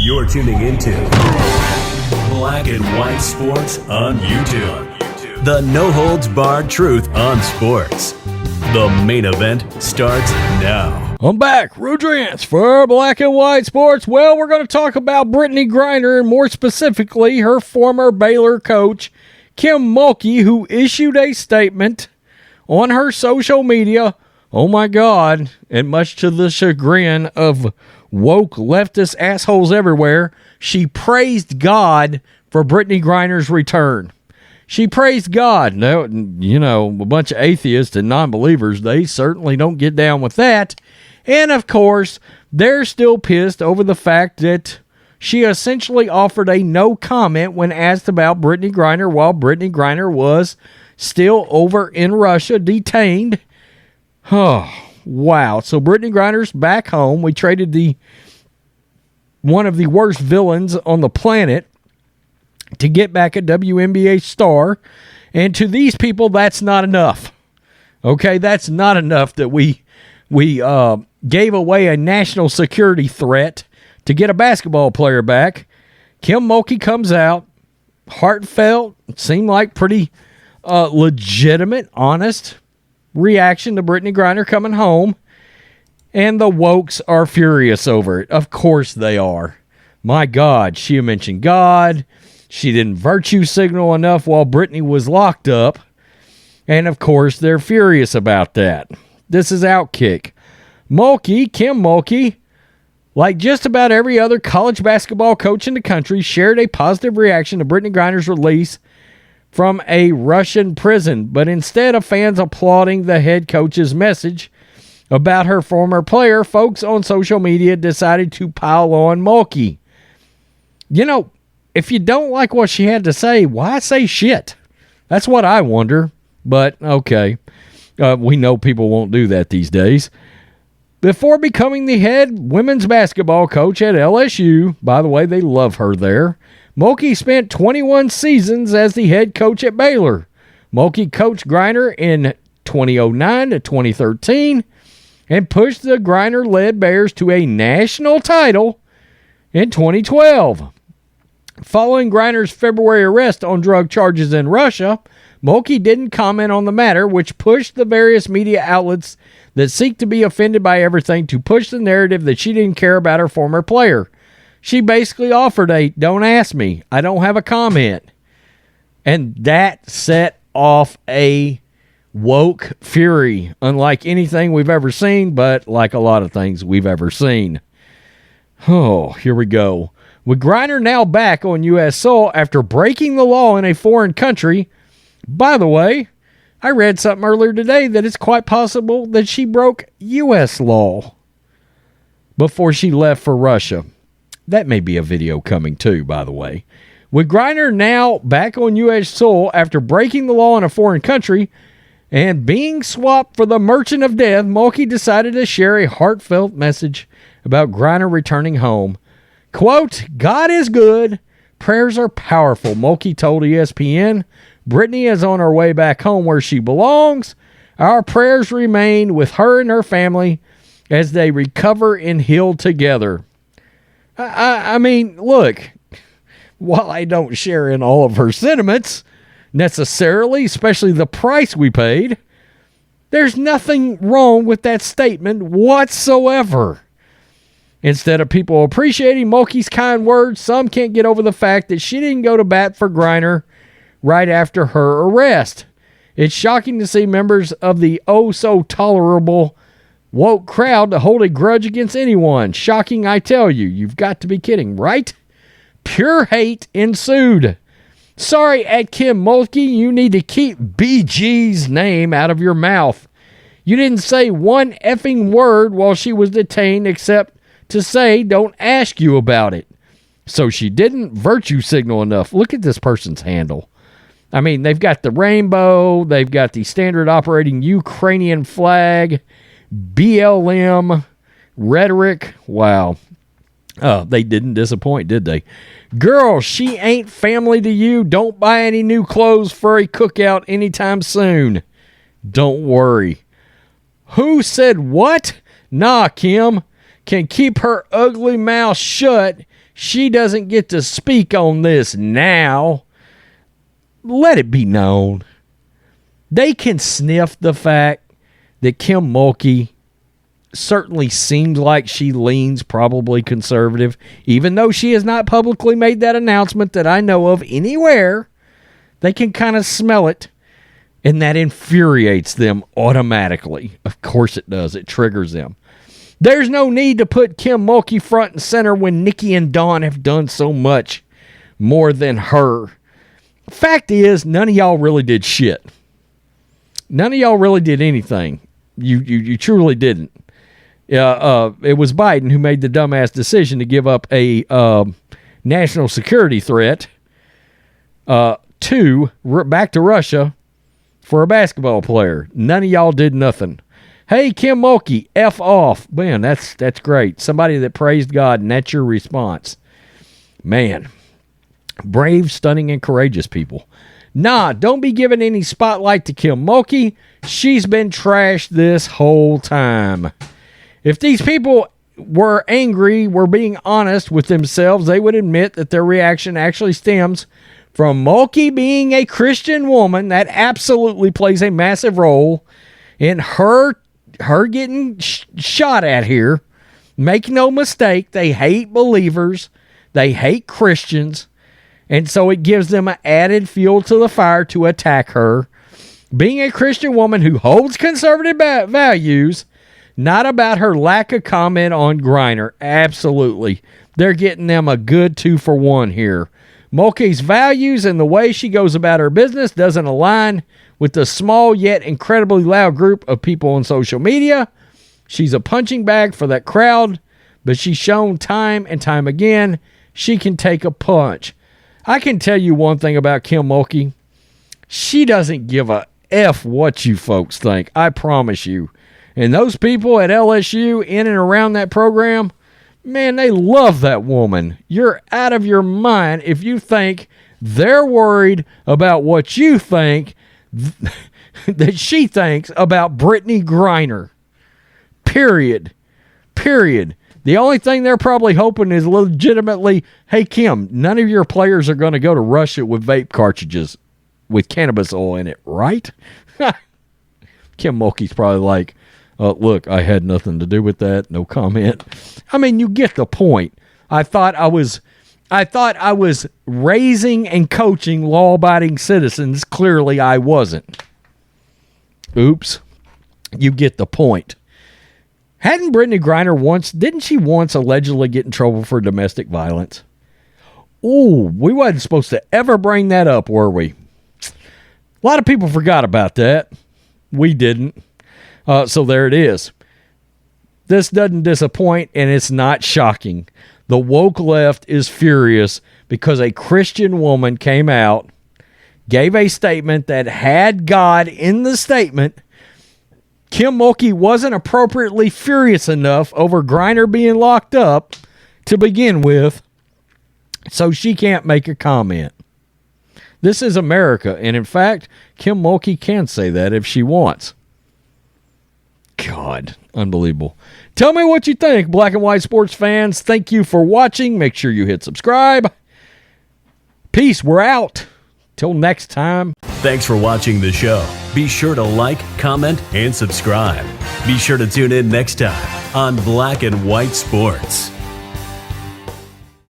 You're tuning into Black and White Sports on YouTube. The no-holds-barred truth on sports. The main event starts now. I'm back. Rudrance for Black and White Sports. Well, we're going to talk about Brittney Griner, and more specifically, her former Baylor coach, Kim Mulkey, who issued a statement on her social media. Oh my God, and much to the chagrin of woke leftist assholes everywhere, she praised God for Brittney Griner's return. She praised God. Now, you know, a bunch of atheists and non-believers, they certainly don't get down with that. And of course, they're still pissed over the fact that she essentially offered a no comment when asked about Brittney Griner while Brittney Griner was still over in Russia, detained. Oh, wow. So Brittney Griner's back home. We traded one of the worst villains on the planet to get back a WNBA star. And to these people, that's not enough. Okay, that's not enough that we gave away a national security threat to get a basketball player back. Kim Mulkey comes out, heartfelt, seemed like pretty legitimate, honest reaction to Brittney Griner coming home, and the wokes are furious over it. Of course they are. My God, she mentioned God. She didn't virtue signal enough while Brittney was locked up, and of course they're furious about that. This is Outkick. Kim Mulkey, like just about every other college basketball coach in the country, shared a positive reaction to Brittney Griner's release from a Russian prison, but instead of fans applauding the head coach's message about her former player, folks on social media decided to pile on Mulkey. You know, if you don't like what she had to say, why say shit? That's what I wonder, but okay. We know people won't do that these days. Before becoming the head women's basketball coach at LSU, by the way, they love her there, Mulkey spent 21 seasons as the head coach at Baylor. Mulkey coached Griner in 2009 to 2013 and pushed the Griner-led Bears to a national title in 2012. Following Griner's February arrest on drug charges in Russia, Mulkey didn't comment on the matter, which pushed the various media outlets that seek to be offended by everything to push the narrative that she didn't care about her former player. She basically offered a, don't ask me, I don't have a comment. And that set off a woke fury, unlike anything we've ever seen, but like a lot of things we've ever seen. Oh, here we go. With Griner now back on U.S. soil after breaking the law in a foreign country. By the way, I read something earlier today that it's quite possible that she broke U.S. law before she left for Russia. That may be a video coming too, by the way. With Griner now back on U.S. soil after breaking the law in a foreign country and being swapped for the Merchant of Death, Mulkey decided to share a heartfelt message about Griner returning home. Quote, God is good. Prayers are powerful, Mulkey told ESPN. Brittney is on her way back home where she belongs. Our prayers remain with her and her family as they recover and heal together. I mean, look, while I don't share in all of her sentiments necessarily, especially the price we paid, there's nothing wrong with that statement whatsoever. Instead of people appreciating Mulkey's kind words, some can't get over the fact that she didn't go to bat for Griner right after her arrest. It's shocking to see members of the oh-so-tolerable woke crowd to hold a grudge against anyone. Shocking, I tell you. You've got to be kidding, right? Pure hate ensued. Sorry, at Kim Mulkey, you need to keep BG's name out of your mouth. You didn't say one effing word while she was detained except to say don't ask you about it. So she didn't virtue signal enough. Look at this person's handle. I mean, they've got the rainbow. They've got the standard operating Ukrainian flag. BLM rhetoric. Wow. They didn't disappoint, did they? Girl, she ain't family to you. Don't buy any new clothes for a cookout anytime soon. Don't worry. Who said what? Nah, Kim can keep her ugly mouth shut. she doesn't get to speak on this now, let it be known. They can sniff the fact that Kim Mulkey certainly seems like she leans probably conservative, even though she has not publicly made that announcement that I know of anywhere. They can kind of smell it, and that infuriates them automatically. Of course it does. It triggers them. There's no need to put Kim Mulkey front and center when Nikki and Dawn have done so much more than her. Fact is, none of y'all really did shit. None of y'all really did anything. You truly didn't. It was Biden who made the dumbass decision to give up a national security threat back to Russia for a basketball player. None of y'all did nothing. Hey, Kim Mulkey, F off. Man, that's great. Somebody that praised God, and that's your response. Man, brave, stunning, and courageous people. Nah, don't be giving any spotlight to Kim Mulkey. She's been trashed this whole time. If these people were angry, were being honest with themselves, they would admit that their reaction actually stems from Mulkey being a Christian woman. That absolutely plays a massive role in her getting shot at here. Make no mistake, they hate believers. They hate Christians. And so it gives them an added fuel to the fire to attack her. Being a Christian woman who holds conservative values, not about her lack of comment on Griner. Absolutely. They're getting them a good 2-for-1 here. Mulkey's values and the way she goes about her business doesn't align with the small yet incredibly loud group of people on social media. She's a punching bag for that crowd, but she's shown time and time again she can take a punch. I can tell you one thing about Kim Mulkey. She doesn't give a F what you folks think. I promise you. And those people at LSU in and around that program, man, they love that woman. You're out of your mind if you think they're worried about what you think that she thinks about Brittney Griner. Period. The only thing they're probably hoping is legitimately, hey, Kim, none of your players are going to go to Russia with vape cartridges with cannabis oil in it, right? Kim Mulkey's probably like, look, I had nothing to do with that. No comment. I mean, you get the point. I thought I was raising and coaching law-abiding citizens. Clearly, I wasn't. Oops. You get the point. Hadn't Brittney Griner didn't she once allegedly get in trouble for domestic violence? Ooh, we wasn't supposed to ever bring that up, were we? A lot of people forgot about that. We didn't. So there it is. This doesn't disappoint, and it's not shocking. The woke left is furious because a Christian woman came out, gave a statement that had God in the statement. Kim Mulkey wasn't appropriately furious enough over Griner being locked up to begin with, so she can't make a comment. This is America, and in fact, Kim Mulkey can say that if she wants. God, unbelievable. Tell me what you think, black and white sports fans. Thank you for watching. Make sure you hit subscribe. Peace. We're out. Till next time. Thanks for watching the show. Be sure to like, comment, and subscribe. Be sure to tune in next time on Black and White Sports.